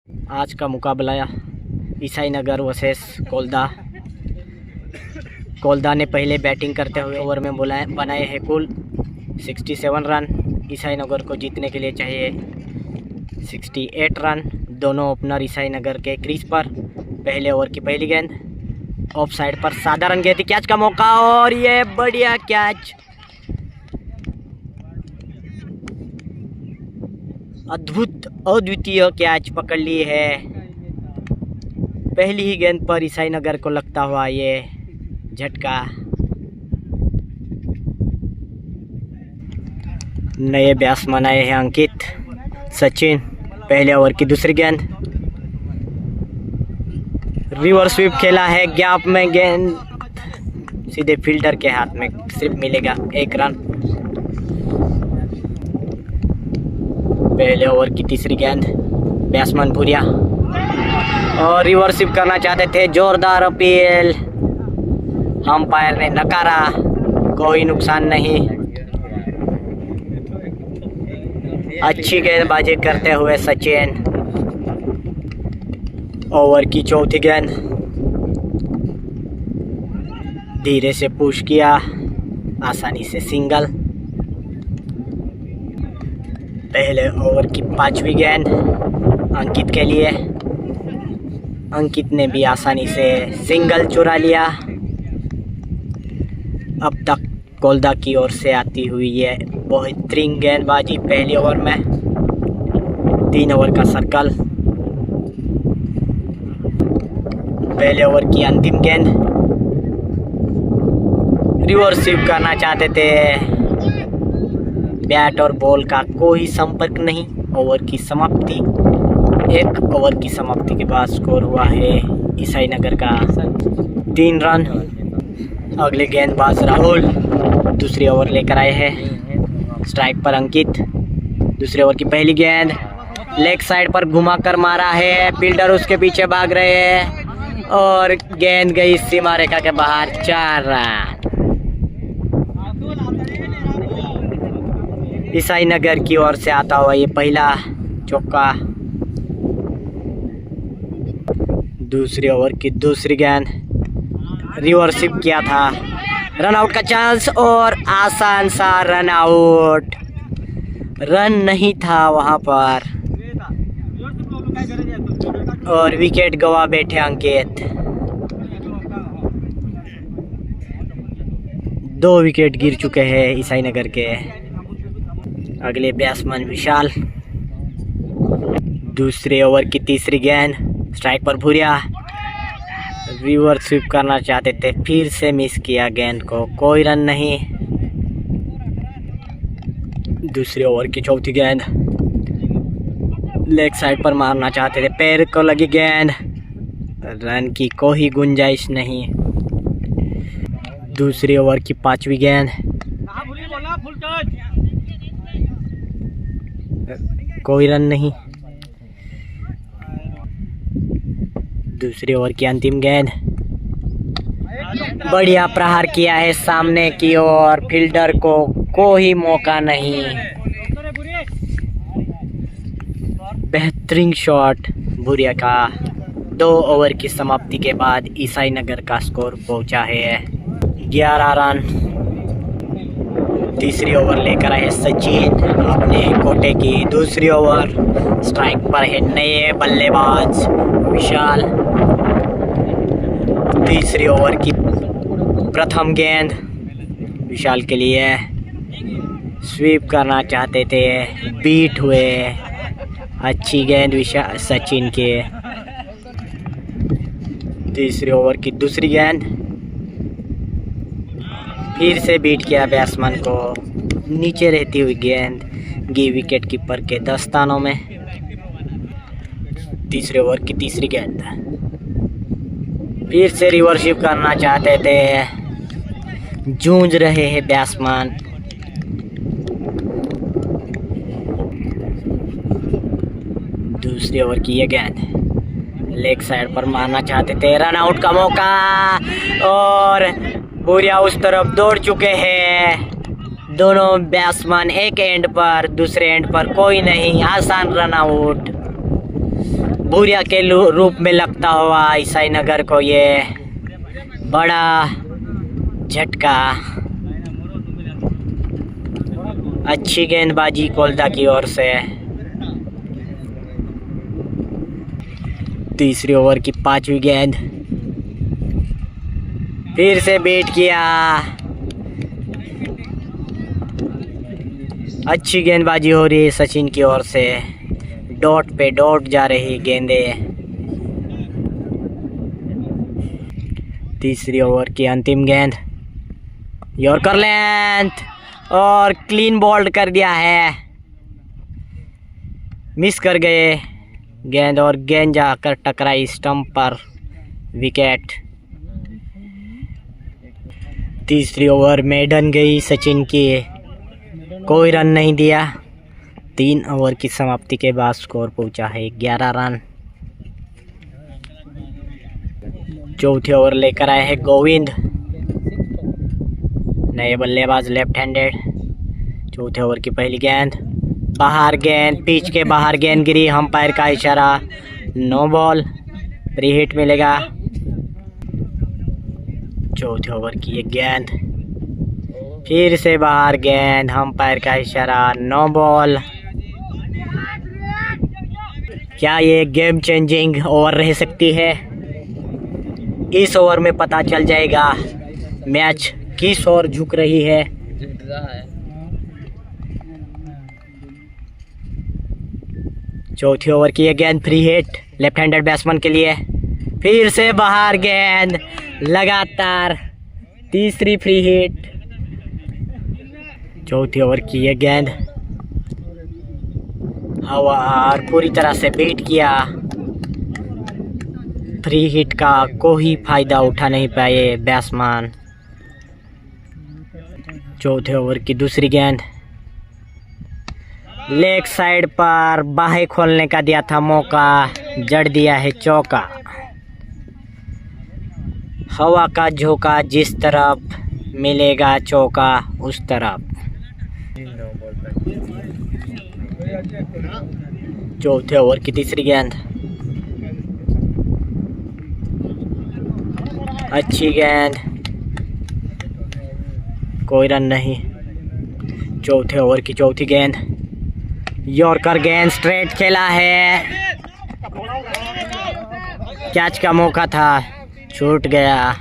आज का मुकाबला ईसाई नगर वर्सेस कोलदा। कोलदा ने पहले बैटिंग करते हुए ओवर में बनाए हैं कुल 67 रन। ईसाई नगर को जीतने के लिए चाहिए 68 रन। दोनों ओपनर ईसाई नगर के क्रीज पर। पहले ओवर की पहली गेंद ऑफ साइड पर साधारण गेंद, कैच का मौका और ये बढ़िया कैच। अद्भुत अद्वितीय कैच पकड़ ली है। पहली ही गेंद पर ईसाई नगर को लगता हुआ ये झटका। नए बैट्समैन आए हैं अंकित, सचिन। पहले ओवर की दूसरी गेंद, रिवर्स स्वीप खेला है, गैप में गेंद सीधे फील्डर के हाथ में, सिर्फ मिलेगा 1 रन। पहले ओवर की तीसरी गेंद, बैट्समैन भूरिया और रिवर्स स्वीप करना चाहते थे, जोरदार अपील, अंपायर ने नकारा, कोई नुकसान नहीं। अच्छी गेंदबाजी करते हुए सचिन। ओवर की चौथी गेंद, धीरे से पुश किया, आसानी से सिंगल। पहले ओवर की 5वीं गेंद अंकित के लिए। अंकित ने भी आसानी से सिंगल चुरा लिया। अब तक कोलदा की ओर से आती हुई है बेहतरीन गेंदबाजी पहले ओवर में। 3 ओवर का सर्कल। पहले ओवर की अंतिम गेंद, रिवर्स स्वीप करना चाहते थे, बैट और बॉल का कोई संपर्क नहीं। ओवर की समाप्ति। 1 ओवर की समाप्ति के बाद स्कोर हुआ है ईसाई नगर का 3 रन। अगले गेंदबाज राहुल दूसरी ओवर लेकर आए हैं। स्ट्राइक पर अंकित। दूसरे ओवर की पहली गेंद लेग साइड पर घुमाकर मारा है, फील्डर उसके पीछे भाग रहे हैं और गेंद गई सीमा रेखा के बाहर। 4 रन। ईसाई नगर की ओर से आता हुआ ये पहला चौका। दूसरे ओवर की दूसरी गेंद, रिवर्स स्वीप किया था, रन आउट का चांस और आसान सा रन आउट। रन नहीं था वहां पर और विकेट गवा बैठे अंकित। 2 विकेट गिर चुके हैं ईसाई नगर के। अगले बैट्समैन विशाल। दूसरे ओवर की तीसरी गेंद, स्ट्राइक पर भूरिया, रिवर्स स्वीप करना चाहते थे, फिर से मिस किया गेंद को, कोई रन नहीं। दूसरे ओवर की चौथी गेंद, लेग साइड पर मारना चाहते थे, पैर को लगी गेंद, रन की कोई गुंजाइश नहीं। दूसरे ओवर की 5वीं गेंद, कोई रन नहीं। दूसरे ओवर की अंतिम गेंद, बढ़िया प्रहार किया है सामने की ओर, फील्डर को कोई मौका नहीं। बेहतरीन शॉट भूरिया का। 2 ओवर की समाप्ति के बाद ईसाई नगर का स्कोर पहुंचा है 11 रन। तीसरी ओवर लेकर आए सचिन अपने कोटे की। दूसरी ओवर, स्ट्राइक पर है नए बल्लेबाज विशाल। तीसरी ओवर की प्रथम गेंद विशाल के लिए, स्वीप करना चाहते थे, बीट हुए। अच्छी गेंद विशाल सचिन के। तीसरी ओवर की दूसरी गेंद, फिर से बीट किया बैट्समैन को, नीचे रहती हुई गेंद गई विकेट कीपर के दस्तानों में। तीसरे ओवर की तीसरी गेंद, फिर से रिवर्स स्वीप करना चाहते थे, जूझ रहे हैं बैट्समैन। दूसरे ओवर की ये गेंद लेग साइड पर मारना चाहते थे, रन आउट का मौका और भूरिया उस तरफ दौड़ चुके हैं। दोनों बैट्समैन एक एंड पर, दूसरे एंड पर कोई नहीं, आसान रन आउट। बुरिया के रूप में लगता हुआ ईसाई नगर को ये बड़ा झटका। अच्छी गेंदबाजी कोलदा की ओर से। तीसरी ओवर की 5वीं गेंद, फिर से बीट किया। अच्छी गेंदबाजी हो रही है सचिन की ओर से। डॉट पे डॉट जा रही गेंदे। तीसरी ओवर की अंतिम गेंद, यॉर्कर लेंथ और क्लीन बॉल्ड कर दिया है। मिस कर गए गेंद और गेंद जाकर टकराई स्टंप पर। विकेट। तीसरी ओवर मेडन गई सचिन की, कोई रन नहीं दिया। 3 ओवर की समाप्ति के बाद स्कोर पहुंचा है 11 रन। चौथे ओवर लेकर आए हैं गोविंद, नए बल्लेबाज लेफ्ट हैंडेड। चौथे ओवर की पहली गेंद, बाहर गेंद, पिच के बाहर गेंद गिरी। अंपायर का इशारा, नो बॉल, फ्री हिट मिलेगा। चौथे ओवर की ये गेंद, फिर से बाहर गेंद, अंपायर का इशारा, नो बॉल। क्या ये गेम चेंजिंग ओवर रह सकती है? इस ओवर में पता चल जाएगा मैच किस ओर झुक रही है। चौथी ओवर की ये गेंद free hit left handed batsman के लिए। फिर से बाहर गेंद, लगातार तीसरी फ्री हिट। चौथी ओवर की ये गेंद हवा और पूरी तरह से बीट किया। फ्री हिट का कोई फायदा उठा नहीं पाए बैट्समैन। चौथे ओवर की दूसरी गेंद, लेग साइड पर बाहें खोलने का दिया था मौका, जड़ दिया है चौका। हवा का झोंका जिस तरफ मिलेगा चौका उस तरफ। चौथे ओवर की तीसरी गेंद, अच्छी गेंद, कोई रन नहीं। चौथे ओवर की चौथी गेंद, यॉर्कर गेंद, स्ट्रेट खेला है। कैच का मौका था, छूट गया।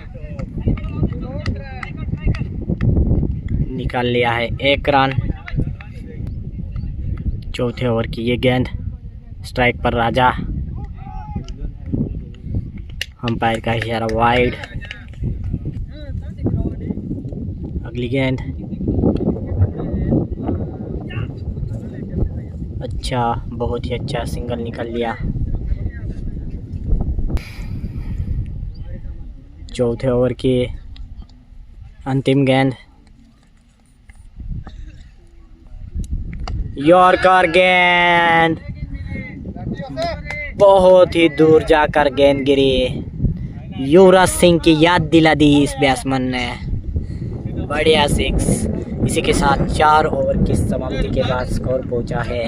निकाल लिया है 1 रन। चौथे ओवर की ये गेंद, स्ट्राइक पर राजा। अंपायर का इशारा, वाइड। अगली गेंद, अच्छा, बहुत ही अच्छा सिंगल निकल लिया। चौथे ओवर की अंतिम गेंद, यॉर्कर गेंद, बहुत ही दूर जाकर गेंद गिरी। युवराज सिंह की याद दिला दी इस बैट्समैन ने। बढ़िया 6। इसी के साथ 4 ओवर की समाप्ति के बाद स्कोर पहुंचा है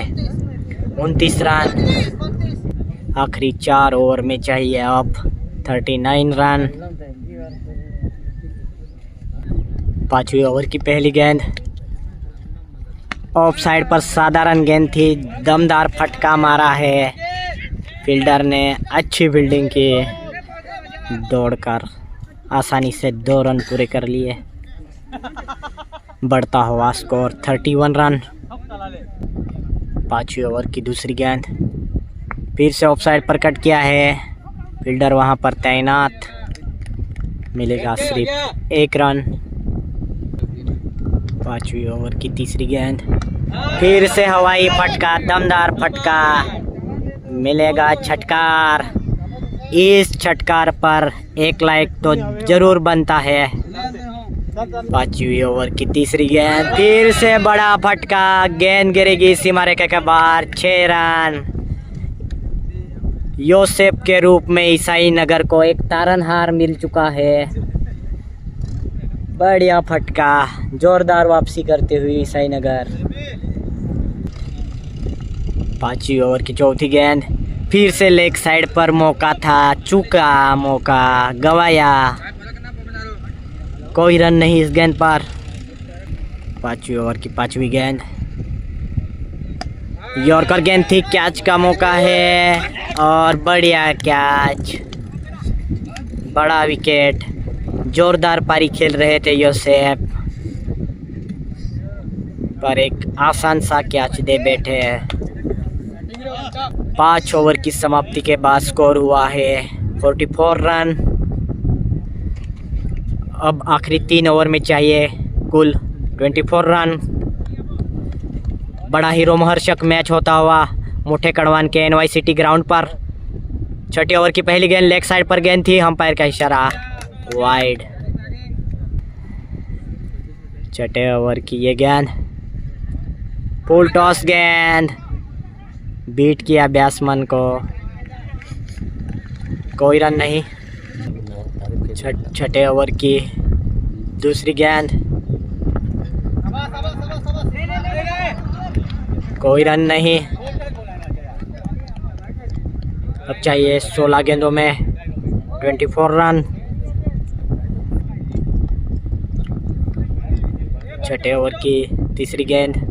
29 रन। आखिरी 4 ओवर में चाहिए अब 39 रन। 5वीं ओवर की पहली गेंद, ऑफ साइड पर साधारण गेंद थी, दमदार फटका मारा है फील्डर ने। अच्छी फील्डिंग की, दौड़कर आसानी से 2 रन पूरे कर लिए। बढ़ता हुआ स्कोर 31 रन। 5वीं ओवर की दूसरी गेंद, फिर से ऑफ साइड पर कट किया है, फील्डर वहां पर तैनात। मिलेगा सिर्फ 1 रन। 5वीं ओवर की तीसरी गेंद, फिर से हवाई फटका, दमदार फटका, मिलेगा छटकार। इस छटकार पर 1 लाइक तो जरूर बनता है। 5वीं ओवर की तीसरी गेंद, फिर से बड़ा फटका, गेंद गिरेगी सीमा रेखा के बाहर। 6 रन। योसेफ के रूप में ईसाई नगर को एक तारनहार मिल चुका है। बढ़िया फटका, जोरदार वापसी करते हुए ईसाई नगर। 5वीं ओवर की चौथी गेंद, फिर से लेग साइड पर मौका था, चूका मौका, गवाया, कोई रन नहीं इस गेंद पर। 5वीं ओवर की 5वीं गेंद, यॉर्कर गेंद थी, कैच का मौका है और बढ़िया कैच, बड़ा विकेट। जोरदार पारी खेल रहे थे योसेफ, पर एक आसान सा कैच दे बैठे हैं। 5 ओवर की समाप्ति के बाद स्कोर हुआ है 44 रन। अब आखिरी 3 ओवर में चाहिए कुल 24 रन। बड़ा ही रोमहर्षक मैच होता हुआ मुठे कड़वान के NYCT ग्राउंड पर। 6ठी ओवर की पहली गेंद लेग साइड पर गेंद थी, अंपायर का इशारा वाइड। 6ठे ओवर की ये गेंद, फुल टॉस गेंद, बीट किया बैट्समैन को, कोई रन नहीं। 6ठे ओवर की दूसरी गेंद, कोई रन नहीं। अब चाहिए 16 गेंदों में 24 रन। 6ठे ओवर की तीसरी गेंद,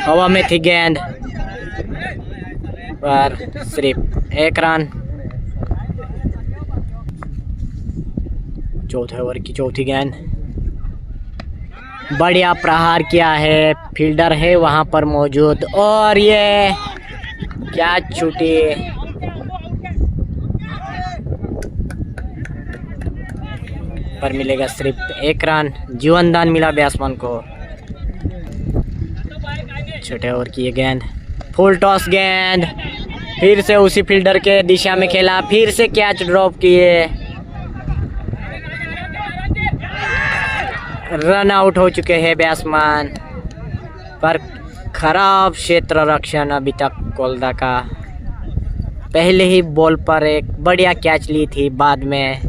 हवा में थी गेंद पर सिर्फ 1 रन। 4थे ओवर की चौथी गेंद, बढ़िया प्रहार किया है, फील्डर है वहां पर मौजूद और ये क्या छूटी। पर मिलेगा सिर्फ 1 रन, जीवनदान मिला बैट्समैन को। 6ठे ओवर की ये गेंद, फुल टॉस गेंद, फिर से उसी फील्डर के दिशा में खेला, फिर से कैच ड्रॉप किए, रन आउट हो चुके हैं बैट्समैन। पर खराब क्षेत्र रक्षण अभी तक कोलदा का। पहले ही बॉल पर एक बढ़िया कैच ली थी, बाद में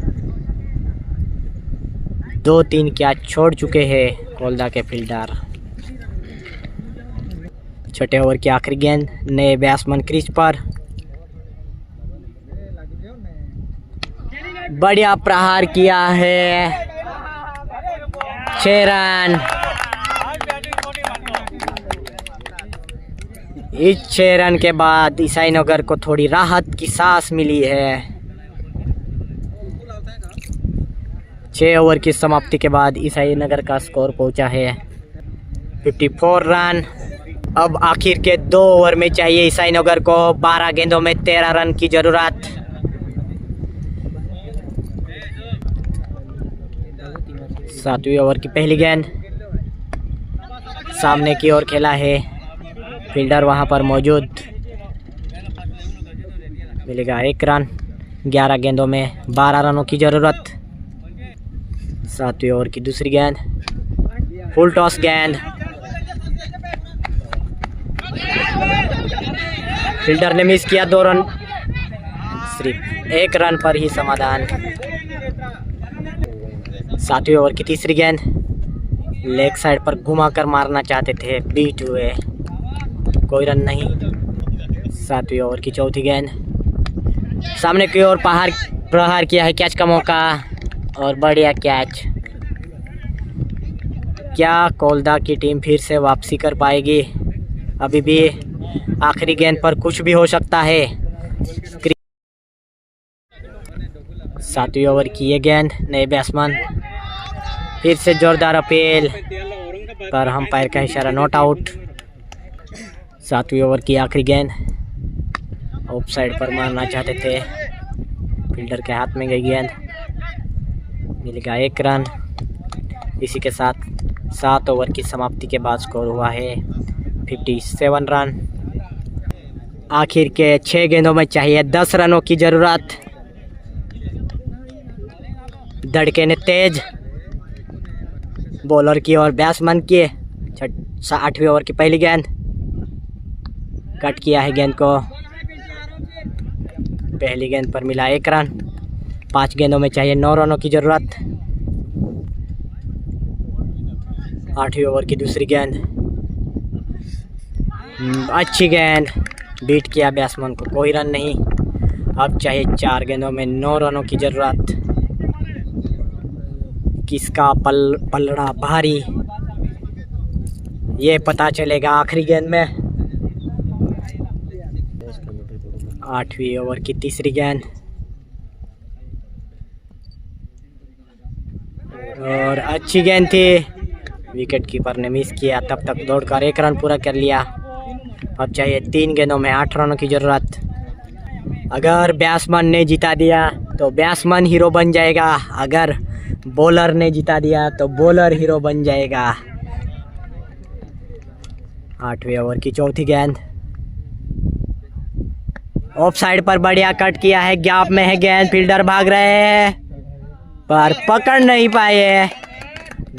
2-3 कैच छोड़ चुके हैं कोलदा के फील्डर। 6ठे ओवर की आखिरी गेंद, नए बैट्समैन क्रीज पर, बढ़िया प्रहार किया है, 6 रन। इस 6 रन के बाद ईसाई नगर को थोड़ी राहत की सांस मिली है। 6 ओवर की समाप्ति के बाद ईसाई नगर का स्कोर पहुंचा है 54 रन। अब आखिर के 2 ओवर में चाहिए ईसाई नगर को 12 गेंदों में 13 रन की जरूरत। सातवीं ओवर की पहली गेंद, सामने की ओर खेला है, फील्डर वहां पर मौजूद, मिलेगा 1 रन। 11 गेंदों में 12 रनों की जरूरत। 7वीं ओवर की दूसरी गेंद, फुल टॉस गेंद, फील्डर ने मिस किया 2 रन, सिर्फ 1 रन पर ही समाधान। 7वीं ओवर की तीसरी गेंद, लेग साइड पर घुमाकर मारना चाहते थे, बीट हुए, कोई रन नहीं। 7वीं ओवर की चौथी गेंद, सामने की ओर प्रहार किया है, कैच का मौका और बढ़िया कैच। क्या कोलदा की टीम फिर से वापसी कर पाएगी? अभी भी आखिरी गेंद पर कुछ भी हो सकता है। 7वीं ओवर की ये गेंद, नए बैट्समैन, फिर से जोरदार अपील, पर अंपायर का इशारा नॉट आउट। 7वीं ओवर की आखिरी गेंद, ऑफ साइड पर मारना चाहते थे, फील्डर के हाथ में गई गेंद, मिलेगा 1 रन। इसी के साथ 7 ओवर की समाप्ति के बाद स्कोर हुआ है 57 रन। आखिर के 6 गेंदों में चाहिए 10 रनों की जरूरत। धड़केने तेज, बॉलर की और बैट्समैन की। 8वीं ओवर की पहली गेंद, कट किया है गेंद को, पहली गेंद पर मिला 1 रन। 5 गेंदों में चाहिए 9 रनों की जरूरत। 8वीं ओवर की दूसरी गेंद, अच्छी गेंद, बीट किया बैट्समैन को, कोई रन नहीं। अब चाहिए 4 गेंदों में 9 रनों की ज़रूरत। किसका पलड़ा भारी, ये पता चलेगा आखिरी गेंद में। 8वीं ओवर की तीसरी गेंद और अच्छी गेंद थी, विकेट कीपर ने मिस किया। तब तक दौड़कर 1 रन पूरा कर लिया। अब चाहिए 3 गेंदों में 8 रनों की ज़रूरत। अगर बैट्समैन ने जिता दिया तो बैट्समैन हीरो बन जाएगा, अगर बॉलर ने जिता दिया तो बॉलर हीरो बन जाएगा। 8वें ओवर की चौथी गेंद ऑफ साइड पर बढ़िया कट किया है, गैप में है गेंद, फील्डर भाग रहे हैं पर पकड़ नहीं पाए।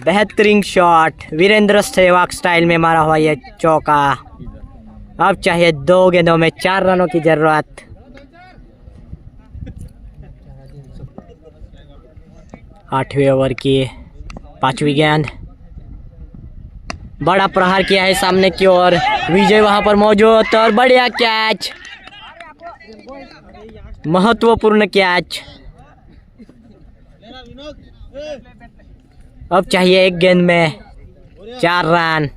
बेहतरीन शॉट, वीरेंद्र सहवाग स्टाइल में मारा हुआ ये चौका। अब चाहिए 2 गेंदों में 4 रनों की जरूरत। आठवें ओवर की 5वीं गेंद, बड़ा प्रहार किया है सामने की ओर, विजय वहां पर मौजूद और बढ़िया कैच, महत्वपूर्ण कैच। अब चाहिए 1 गेंद में 4 रन।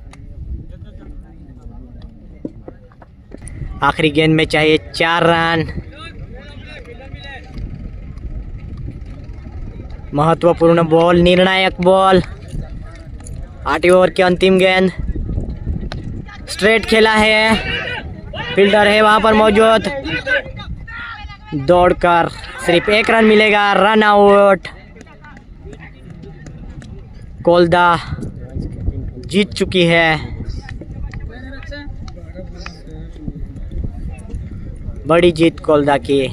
आखिरी गेंद में चाहिए 4 रन। महत्वपूर्ण बॉल, निर्णायक बॉल। 8वें ओवर की अंतिम गेंद, स्ट्रेट खेला है, फील्डर है वहां पर मौजूद, दौड़कर सिर्फ 1 रन मिलेगा, रन आउट। कोलदा जीत चुकी है। बड़ी जीत कोलदा की।